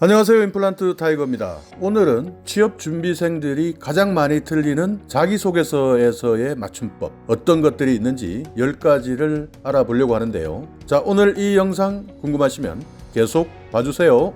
안녕하세요, 임플란트 타이거입니다. 오늘은 취업준비생들이 가장 많이 틀리는 자기소개서에서의 맞춤법, 어떤 것들이 있는지 10가지를 알아보려고 하는데요. 자, 오늘 이 영상 궁금하시면 계속 봐주세요.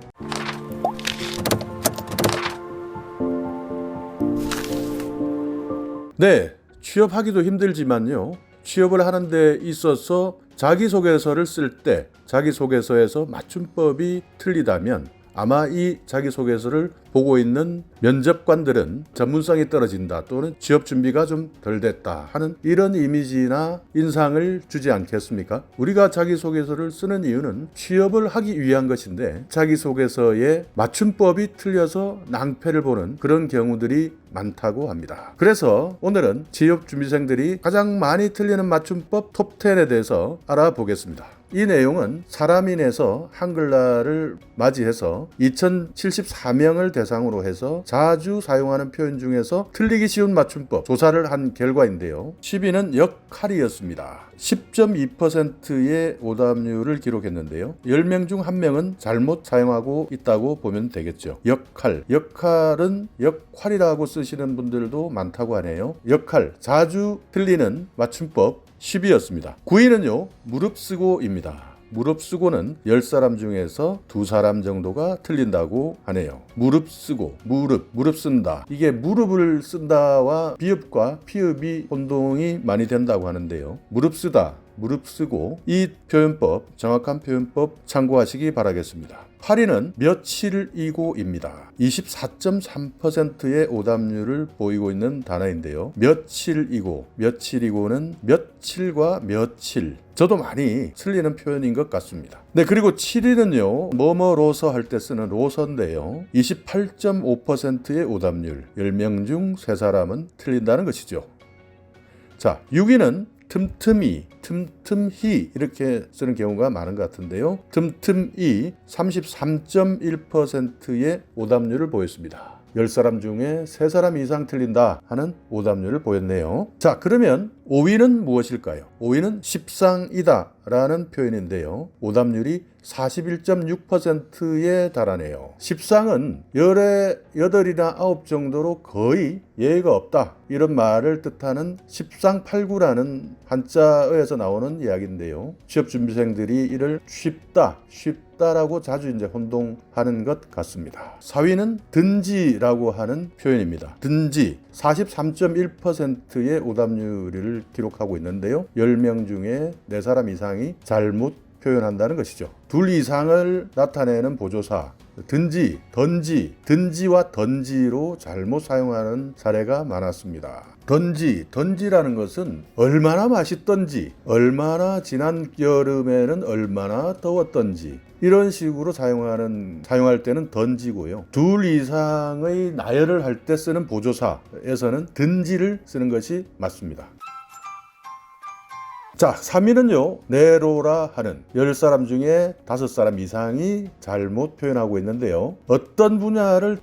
네, 취업하기도 힘들지만요, 취업을 하는 데 있어서 자기소개서를 쓸 때 자기소개서에서 맞춤법이 틀리다면 아마 이 자기소개서를 보고 있는 면접관들은 전문성이 떨어진다 또는 취업 준비가 좀 덜 됐다 하는 이런 이미지나 인상을 주지 않겠습니까? 우리가 자기소개서를 쓰는 이유는 취업을 하기 위한 것인데 자기소개서의 맞춤법이 틀려서 낭패를 보는 그런 경우들이 많다고 합니다. 그래서 오늘은 취업준비생들이 가장 많이 틀리는 맞춤법 톱10에 대해서 알아보겠습니다. 이 내용은 사람인에서 한글날을 맞이해서 2074명을 대상으로 해서 자주 사용하는 표현 중에서 틀리기 쉬운 맞춤법 조사를 한 결과인데요. 10위는 역할이었습니다. 10.2%의 오답률을 기록했는데요. 10명 중 1명은 잘못 사용하고 있다고 보면 되겠죠. 역할은 역할이라고 쓰시는 분들도 많다고 하네요. 역할, 자주 틀리는 맞춤법 10위였습니다. 9위는요, 무릅쓰고입니다. 무릅쓰고는 10사람 중에서 2사람 정도가 틀린다고 하네요. 무릅쓰고, 무릎 쓴다. 이게 무릎을 쓴다와 비읍과 피읍이 혼동이 많이 된다고 하는데요. 무릅쓰다, 무릅쓰고, 이 표현법, 정확한 표현법 참고하시기 바라겠습니다. 8위는 며칠이고입니다. 24.3%의 오답률을 보이고 있는 단어인데요. 며칠이고는 며칠과 며칠. 저도 많이 틀리는 표현인 것 같습니다. 네, 그리고 7위는요, 뭐뭐로서 할 때 쓰는 로서인데요. 28.5%의 오답률, 10명 중 3사람은 틀린다는 것이죠. 자, 6위는 틈틈이 이렇게 쓰는 경우가 많은 것 같은데요. 틈틈이 33.1%의 오답률을 보였습니다. 10사람 중에 3사람 이상 틀린다 하는 오답률을 보였네요. 자, 그러면 5위는 무엇일까요? 5위는 십상이다 라는 표현인데요. 오답률이 41.6%에 달하네요. 십상은 18이나 9 정도로 거의 예의가 없다, 이런 말을 뜻하는 십상팔구라는 한자어에서 나오는 이야기인데요. 취업준비생들이 이를 쉽다라고 자주 이제 혼동하는 것 같습니다. 4위는 든지라고 하는 표현입니다. 든지 43.1%의 오답률을 기록하고 있는데요. 10명 중에 4사람 이상이 잘못 표현한다는 것이죠. 2 이상을 나타내는 보조사 든지와 던지로 잘못 사용하는 사례가 많았습니다. 던지라는 것은 얼마나 맛있던지, 얼마나 지난 여름에는 얼마나 더웠던지, 이런 식으로 사용할 때는 던지고요. 2 이상의 나열을 할 때 쓰는 보조사에서는 든지를 쓰는 것이 맞습니다. 자, 3위는요, 내로라 하는 10사람 중에 5사람 이상이 잘못 표현하고 있는데요. 어떤 분야를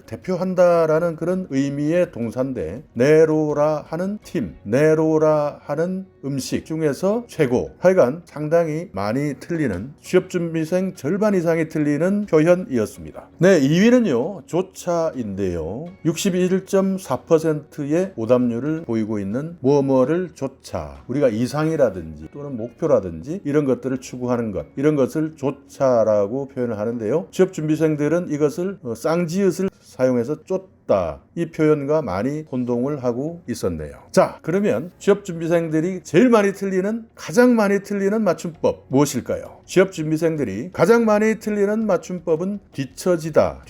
대표한다라는 그런 의미의 동사인데, 내로라 하는 팀, 내로라 하는 음식 중에서 최고, 하여간 상당히 많이 틀리는, 취업준비생 절반 이상이 틀리는 표현이었습니다. 네, 2위는요, 조차인데요. 61.4%의 오답률을 보이고 있는 뭐뭐를 조차, 우리가 이상이라든지 또는 목표라든지 이런 것들을 추구하는 것, 이런 것을 조차라고 표현을 하는데요. 취업준비생들은 이것을 쌍지읒을 사용해서 쫓다, 이 표현과 많이 혼동을 하고 있었네요. 자, 그러면 취업준비생들이 가장 많이 틀리는 맞춤법 무엇일까요? 취업준비생들이 가장 많이 틀리는 맞춤법은 뒤처지가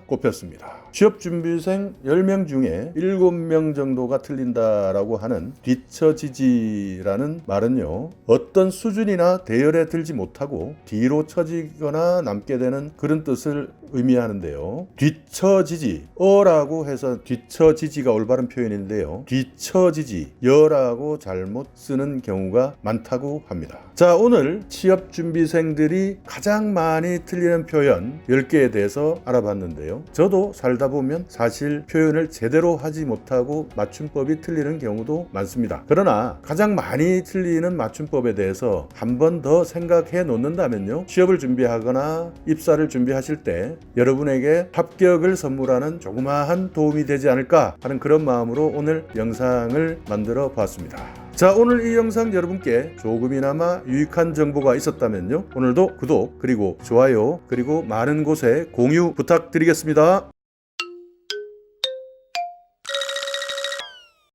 꼽혔습니다. 취업준비생 10명 중에 7명 정도가 틀린다라고 하는 뒤처지라는 말은요, 어떤 수준이나 대열에 들지 못하고 뒤로 처지거나 남게 되는 그런 뜻을 의미하는데요. 뒤처지지, 어라고 해서 뒤처지지가 올바른 표현인데요. 뒤처지지, 여라고 잘못 쓰는 경우가 많다고 합니다. 자, 오늘 취업준비생들이 가장 많이 틀리는 표현 10개에 대해서 알아봤는데요. 저도 살다 보면 사실 표현을 제대로 하지 못하고 맞춤법이 틀리는 경우도 많습니다. 그러나 가장 많이 틀리는 맞춤법에 대해서 한 번 더 생각해 놓는다면요, 취업을 준비하거나 입사를 준비하실 때 여러분에게 합격을 선물하는 조그마한 도움이 되지 않을까 하는 그런 마음으로 오늘 영상을 만들어 보았습니다. 자, 오늘 이 영상 여러분께 조금이나마 유익한 정보가 있었다면요, 오늘도 구독 그리고 좋아요 그리고 많은 곳에 공유 부탁드리겠습니다.